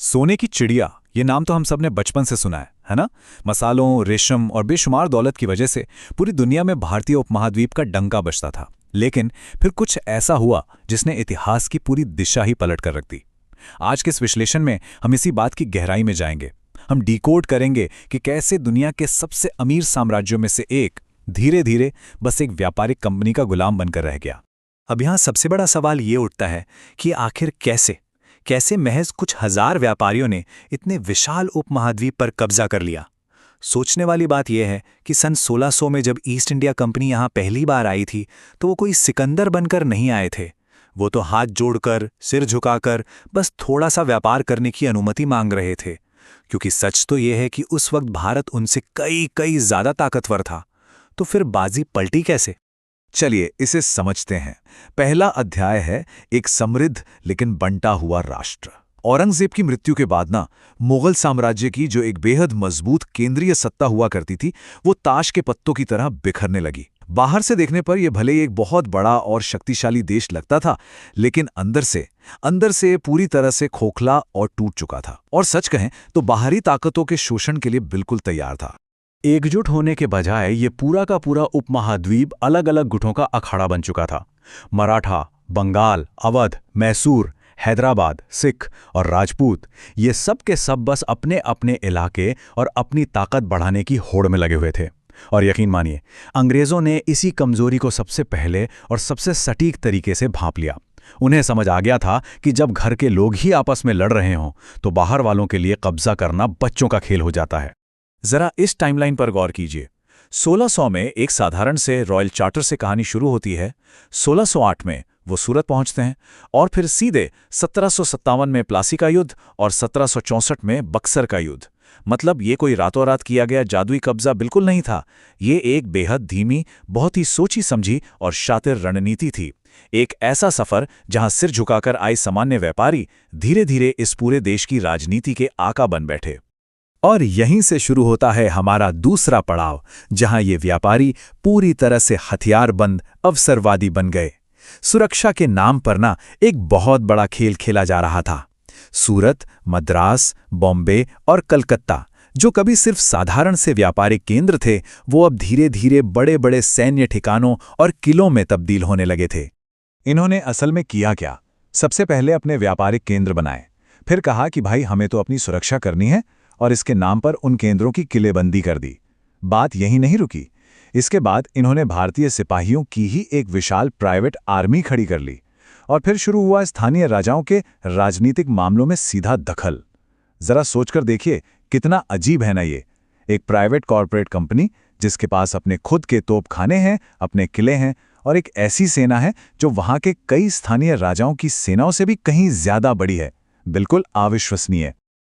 सोने की चिड़िया, ये नाम तो हम सब ने बचपन से सुना है ना? मसालों, रेशम और बेशुमार दौलत की वजह से पूरी दुनिया में भारतीय उपमहाद्वीप का डंका बजता था। लेकिन फिर कुछ ऐसा हुआ जिसने इतिहास की पूरी दिशा ही पलट कर रख दी। आज के इस विश्लेषण में हम इसी बात की गहराई में जाएंगे। हम डिकोड करेंगे कि कैसे दुनिया के सबसे अमीर साम्राज्यों में से एक धीरे धीरे बस एक व्यापारिक कंपनी का गुलाम बनकर रह गया। अब यहाँ सबसे बड़ा सवाल ये उठता है कि आखिर कैसे कैसे महज कुछ हजार व्यापारियों ने इतने विशाल उपमहाद्वीप पर कब्जा कर लिया। सोचने वाली बात यह है कि सन 1600 में जब ईस्ट इंडिया कंपनी यहाँ पहली बार आई थी तो वो कोई सिकंदर बनकर नहीं आए थे। वो तो हाथ जोड़कर, सिर झुकाकर बस थोड़ा सा व्यापार करने की अनुमति मांग रहे थे, क्योंकि सच तो यह है कि उस वक्त भारत उनसे कई कई ज्यादा ताकतवर था। तो फिर बाजी पलटी कैसे? चलिए इसे समझते हैं। पहला अध्याय है एक समृद्ध लेकिन बंटा हुआ राष्ट्र। औरंगजेब की मृत्यु के बाद मुगल साम्राज्य की जो एक बेहद मजबूत केंद्रीय सत्ता हुआ करती थी, वो ताश के पत्तों की तरह बिखरने लगी। बाहर से देखने पर यह भले ही एक बहुत बड़ा और शक्तिशाली देश लगता था, लेकिन अंदर से पूरी तरह से खोखला और टूट चुका था। और सच कहें तो बाहरी ताकतों के शोषण के लिए बिल्कुल तैयार था। एकजुट होने के बजाय ये पूरा का पूरा उपमहाद्वीप अलग अलग गुटों का अखाड़ा बन चुका था। मराठा, बंगाल, अवध, मैसूर, हैदराबाद, सिख और राजपूत, ये सब के सब बस अपने अपने इलाके और अपनी ताकत बढ़ाने की होड़ में लगे हुए थे। और यकीन मानिए, अंग्रेजों ने इसी कमजोरी को सबसे पहले और सबसे सटीक तरीके से भांप लिया। उन्हें समझ आ गया था कि जब घर के लोग ही आपस में लड़ रहे हों तो बाहर वालों के लिए कब्जा करना बच्चों का खेल हो जाता है। जरा इस टाइमलाइन पर गौर कीजिए। 1600 में एक साधारण से रॉयल चार्टर से कहानी शुरू होती है। 1608 में वो सूरत पहुंचते हैं और फिर सीधे 1757 में प्लासी का युद्ध और 1764 में बक्सर का युद्ध। मतलब ये कोई रातों रात किया गया जादुई कब्जा बिल्कुल नहीं था। ये एक बेहद धीमी, बहुत ही सोची समझी और शातिर रणनीति थी। एक ऐसा सफर जहां सिर झुकाकर आए सामान्य व्यापारी धीरे धीरे इस पूरे देश की राजनीति के आका बन बैठे। और यहीं से शुरू होता है हमारा दूसरा पड़ाव, जहां ये व्यापारी पूरी तरह से हथियारबंद अवसरवादी बन गए। सुरक्षा के नाम पर एक बहुत बड़ा खेल खेला जा रहा था। सूरत, मद्रास, बॉम्बे और कलकत्ता, जो कभी सिर्फ साधारण से व्यापारिक केंद्र थे, वो अब धीरे धीरे बड़े बड़े सैन्य ठिकानों और किलों में तब्दील होने लगे थे। इन्होंने असल में किया क्या? सबसे पहले अपने व्यापारिक केंद्र बनाए, फिर कहा कि भाई हमें तो अपनी सुरक्षा करनी है, और इसके नाम पर उन केंद्रों की किलेबंदी कर दी। बात यहीं नहीं रुकी। इसके बाद इन्होंने भारतीय सिपाहियों की ही एक विशाल प्राइवेट आर्मी खड़ी कर ली, और फिर शुरू हुआ स्थानीय राजाओं के राजनीतिक मामलों में सीधा दखल। जरा सोचकर देखिए, कितना अजीब है ना ये। एक प्राइवेट कॉरपोरेट कंपनी जिसके पास अपने खुद के तोपखाने हैं, अपने किले हैं, और एक ऐसी सेना है जो वहां के कई स्थानीय राजाओं की सेनाओं से भी कहीं ज्यादा बड़ी है। बिल्कुल अविश्वसनीय।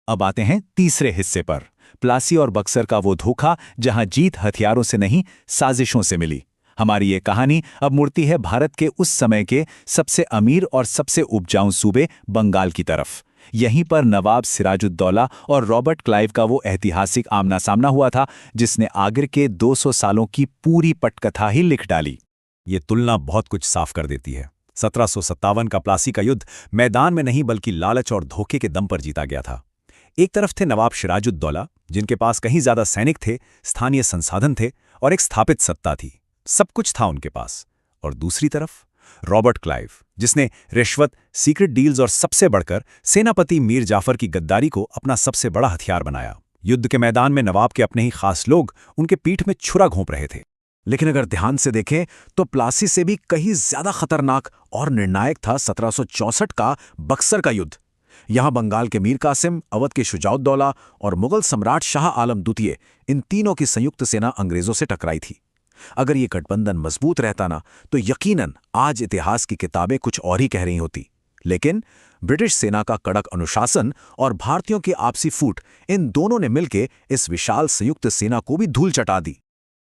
अब आते हैं तीसरे हिस्से पर, प्लासी और बक्सर का वो धोखा जहां जीत हथियारों से नहीं, साजिशों से मिली। हमारी ये कहानी अब मुड़ती है भारत के उस समय के सबसे अमीर और सबसे उपजाऊ सूबे बंगाल की तरफ। यहीं पर नवाब सिराजुद्दौला और रॉबर्ट क्लाइव का वो ऐतिहासिक आमना सामना हुआ था, जिसने आगे के 200 सालों की पूरी पटकथा ही लिख डाली। ये तुलना बहुत कुछ साफ कर देती है। 1757 का प्लासी का युद्ध मैदान में नहीं बल्कि लालच और धोखे के दम पर जीता गया था। एक तरफ थे नवाब सिराजुद्दौला, जिनके पास कहीं ज्यादा सैनिक थे, स्थानीय संसाधन थे और एक स्थापित सत्ता थी, सब कुछ था उनके पास। और दूसरी तरफ रॉबर्ट क्लाइव, जिसने रिश्वत, सीक्रेट डील्स और सबसे बढ़कर सेनापति मीर जाफर की गद्दारी को अपना सबसे बड़ा हथियार बनाया। युद्ध के मैदान में नवाब के अपने ही खास लोग उनके पीठ में छुरा घोंप रहे थे। लेकिन अगर ध्यान से देखें तो प्लासी से भी कहीं ज्यादा खतरनाक और निर्णायक था 1764 का बक्सर का युद्ध। यहां बंगाल के मीर कासिम, अवध के शुजाउद्दौला और मुगल सम्राट शाह आलम द्वितीय, इन तीनों की संयुक्त सेना अंग्रेजों से टकराई थी। अगर ये गठबंधन मजबूत रहता तो यकीनन आज इतिहास की किताबें कुछ और ही कह रही होती। लेकिन ब्रिटिश सेना का कड़क अनुशासन और भारतीयों की आपसी फूट, इन दोनों ने मिलकर इस विशाल संयुक्त सेना को भी धूल चटा दी।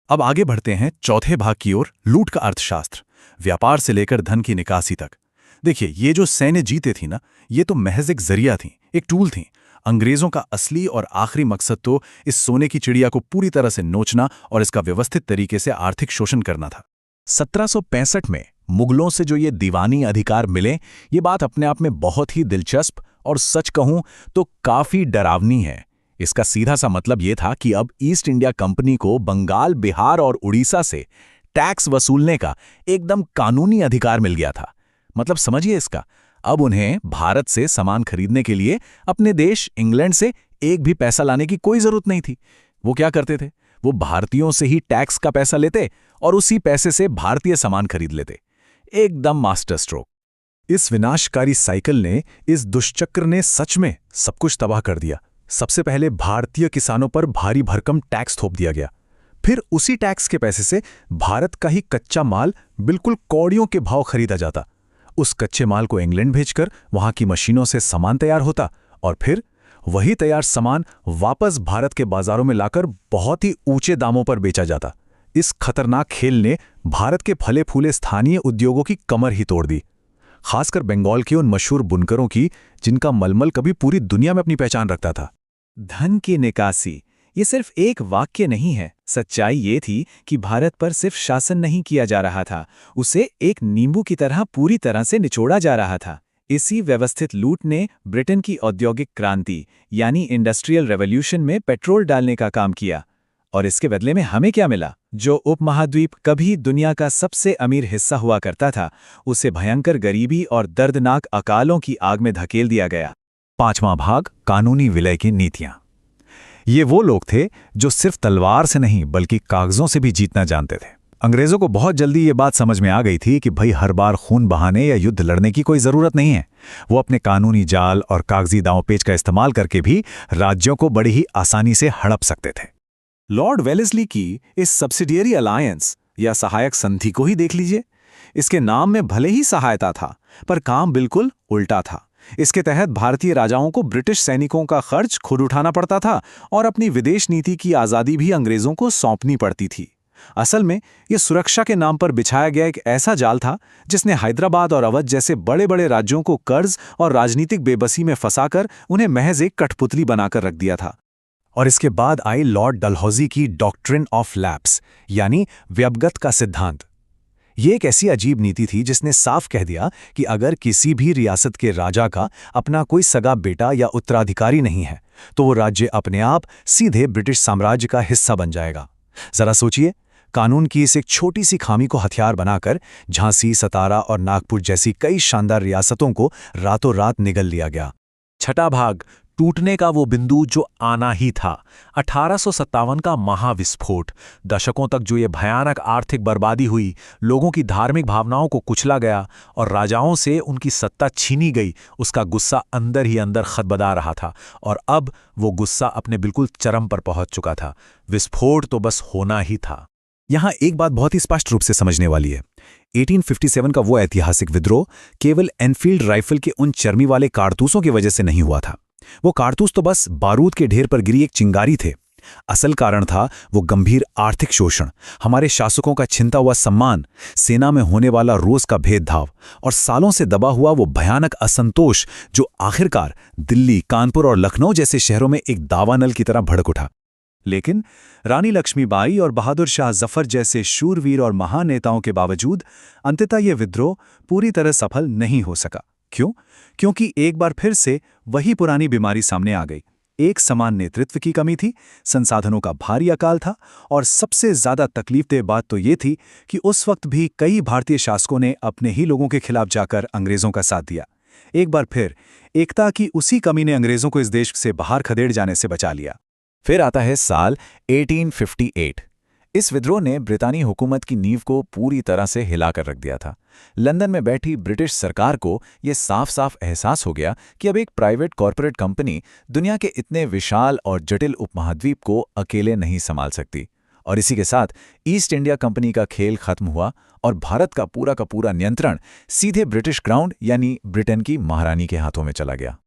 अब आगे बढ़ते हैं चौथे भाग की ओर, लूट का अर्थशास्त्र, व्यापार से लेकर धन की निकासी तक। देखिए, ये जो सैन्य जीते थी ये तो महज एक जरिया थी, एक टूल थी। अंग्रेजों का असली और आखिरी मकसद तो इस सोने की चिड़िया को पूरी तरह से नोचना और इसका व्यवस्थित तरीके से आर्थिक शोषण करना था। 1765 में मुगलों से जो ये दीवानी अधिकार मिले, ये बात अपने आप में बहुत ही दिलचस्प और सच कहूं तो काफी डरावनी है। इसका सीधा सा मतलब ये था कि अब ईस्ट इंडिया कंपनी को बंगाल, बिहार और उड़ीसा से टैक्स वसूलने का एकदम कानूनी अधिकार मिल गया था। मतलब समझिए इसका, अब उन्हें भारत से सामान खरीदने के लिए अपने देश इंग्लैंड से एक भी पैसा लाने की कोई जरूरत नहीं थी। वो क्या करते थे, वो भारतीयों से ही टैक्स का पैसा लेते और उसी पैसे से भारतीय सामान खरीद लेते। एकदम मास्टर स्ट्रोक। इस विनाशकारी साइकिल ने, इस दुष्चक्र ने सच में सब कुछ तबाह कर दिया। सबसे पहले भारतीय किसानों पर भारी भरकम टैक्स थोप दिया गया। फिर उसी टैक्स के पैसे से भारत का ही कच्चा माल बिल्कुल कौड़ियों के भाव खरीदा जाता। उस कच्चे माल को इंग्लैंड भेजकर वहां की मशीनों से सामान तैयार होता और फिर वही तैयार सामान वापस भारत के बाजारों में लाकर बहुत ही ऊंचे दामों पर बेचा जाता। इस खतरनाक खेल ने भारत के फले फूले स्थानीय उद्योगों की कमर ही तोड़ दी, खासकर बंगाल के उन मशहूर बुनकरों की, जिनका मलमल कभी पूरी दुनिया में अपनी पहचान रखता था। धन की निकासी, ये सिर्फ एक वाक्य नहीं है। सच्चाई ये थी कि भारत पर सिर्फ शासन नहीं किया जा रहा था, उसे एक नींबू की तरह पूरी तरह से निचोड़ा जा रहा था। इसी व्यवस्थित लूट ने ब्रिटेन की औद्योगिक क्रांति यानी इंडस्ट्रियल रेवोल्यूशन में पेट्रोल डालने का काम किया। और इसके बदले में हमें क्या मिला? जो उपमहाद्वीप कभी दुनिया का सबसे अमीर हिस्सा हुआ करता था, उसे भयंकर गरीबी और दर्दनाक अकालों की आग में धकेल दिया गया। 5वां भाग, कानूनी विलय की नीतियां। ये वो लोग थे जो सिर्फ तलवार से नहीं बल्कि कागजों से भी जीतना जानते थे। अंग्रेजों को बहुत जल्दी ये बात समझ में आ गई थी कि भाई हर बार खून बहाने या युद्ध लड़ने की कोई जरूरत नहीं है। वो अपने कानूनी जाल और कागजी दांव-पेच का इस्तेमाल करके भी राज्यों को बड़ी ही आसानी से हड़प सकते थे। लॉर्ड वेलेस्ली की इस सब्सिडियरी अलायंस या सहायक संधि को ही देख लीजिए। इसके नाम में भले ही सहायता था, पर काम बिल्कुल उल्टा था। इसके तहत भारतीय राजाओं को ब्रिटिश सैनिकों का खर्च खुद उठाना पड़ता था और अपनी विदेश नीति की आज़ादी भी अंग्रेजों को सौंपनी पड़ती थी। असल में यह सुरक्षा के नाम पर बिछाया गया एक ऐसा जाल था जिसने हैदराबाद और अवध जैसे बड़े बड़े राज्यों को कर्ज और राजनीतिक बेबसी में फंसाकर उन्हें महज एक कठपुतली बनाकर रख दिया था। और इसके बाद आई लॉर्ड डलहौजी की डॉक्ट्रिन ऑफ लैप्स यानी व्यवगत का सिद्धांत। ये एक ऐसी अजीब नीति थी जिसने साफ कह दिया कि अगर किसी भी रियासत के राजा का अपना कोई सगा बेटा या उत्तराधिकारी नहीं है तो वो राज्य अपने आप सीधे ब्रिटिश साम्राज्य का हिस्सा बन जाएगा। जरा सोचिए, कानून की इस एक छोटी सी खामी को हथियार बनाकर झांसी, सतारा और नागपुर जैसी कई शानदार रियासतों को रातों रात निगल लिया गया। 6वां भाग, टूटने का वो बिंदु जो आना ही था। 1857 का महाविस्फोट। दशकों तक जो ये भयानक आर्थिक बर्बादी हुई, लोगों की धार्मिक भावनाओं को कुचला गया और राजाओं से उनकी सत्ता छीनी गई, उसका गुस्सा अंदर ही अंदर खदबदा रहा था। और अब वो गुस्सा अपने बिल्कुल चरम पर पहुंच चुका था। विस्फोट तो बस होना ही था। यहां एक बात बहुत ही स्पष्ट रूप से समझने वाली है। 1857 का वो ऐतिहासिक विद्रोह केवल एनफील्ड राइफल के उन चर्मी वाले कारतूसों की वजह से नहीं हुआ था। वो कारतूस तो बस बारूद के ढेर पर गिरी एक चिंगारी थे। असल कारण था वो गंभीर आर्थिक शोषण, हमारे शासकों का छिनता हुआ सम्मान, सेना में होने वाला रोज का भेदभाव और सालों से दबा हुआ वो भयानक असंतोष जो आखिरकार दिल्ली, कानपुर और लखनऊ जैसे शहरों में एक दावानल की तरह भड़क उठा। लेकिन रानी लक्ष्मीबाई और बहादुर शाह जफर जैसे शूरवीर और महान नेताओं के बावजूद अंततः ये विद्रोह पूरी तरह सफल नहीं हो सका। क्यों? क्योंकि एक बार फिर से वही पुरानी बीमारी सामने आ गई। एक समान नेतृत्व की कमी थी, संसाधनों का भारी अकाल था और सबसे ज्यादा तकलीफदेह बात तो ये थी कि उस वक्त भी कई भारतीय शासकों ने अपने ही लोगों के खिलाफ जाकर अंग्रेजों का साथ दिया। एक बार फिर एकता की उसी कमी ने अंग्रेजों को इस देश से बाहर खदेड़ जाने से बचा लिया। फिर आता है साल 1858। इस विद्रोह ने ब्रितानी हुकूमत की नींव को पूरी तरह से हिलाकर रख दिया था। लंदन में बैठी ब्रिटिश सरकार को यह साफ साफ एहसास हो गया कि अब एक प्राइवेट कॉरपोरेट कंपनी दुनिया के इतने विशाल और जटिल उपमहाद्वीप को अकेले नहीं संभाल सकती। और इसी के साथ ईस्ट इंडिया कंपनी का खेल खत्म हुआ और भारत का पूरा नियंत्रण सीधे ब्रिटिश क्राउन यानी ब्रिटेन की महारानी के हाथों में चला गया।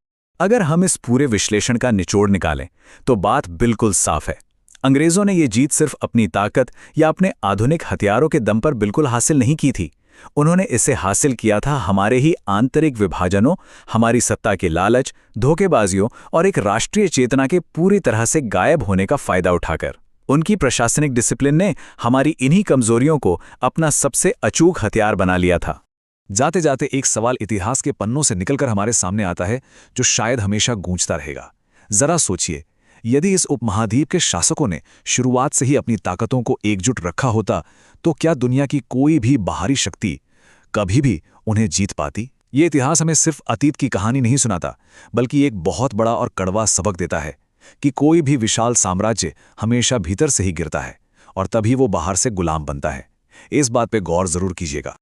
अगर हम इस पूरे विश्लेषण का निचोड़ निकालें तो बात बिल्कुल साफ है। अंग्रेजों ने ये जीत सिर्फ अपनी ताकत या अपने आधुनिक हथियारों के दम पर बिल्कुल हासिल नहीं की थी। उन्होंने इसे हासिल किया था हमारे ही आंतरिक विभाजनों, हमारी सत्ता के लालच, धोखेबाजियों और एक राष्ट्रीय चेतना के पूरी तरह से गायब होने का फायदा उठाकर। उनकी प्रशासनिक डिसिप्लिन ने हमारी इन्हीं कमजोरियों को अपना सबसे अचूक हथियार बना लिया था। जाते जाते एक सवाल इतिहास के पन्नों से निकलकर हमारे सामने आता है, जो शायद हमेशा गूंजता रहेगा। जरा सोचिए, यदि इस उपमहाद्वीप के शासकों ने शुरुआत से ही अपनी ताकतों को एकजुट रखा होता, तो क्या दुनिया की कोई भी बाहरी शक्ति कभी भी उन्हें जीत पाती? ये इतिहास हमें सिर्फ अतीत की कहानी नहीं सुनाता, बल्कि एक बहुत बड़ा और कड़वा सबक देता है कि कोई भी विशाल साम्राज्य हमेशा भीतर से ही गिरता है और तभी वो बाहर से गुलाम बनता है। इस बात पे गौर जरूर कीजिएगा।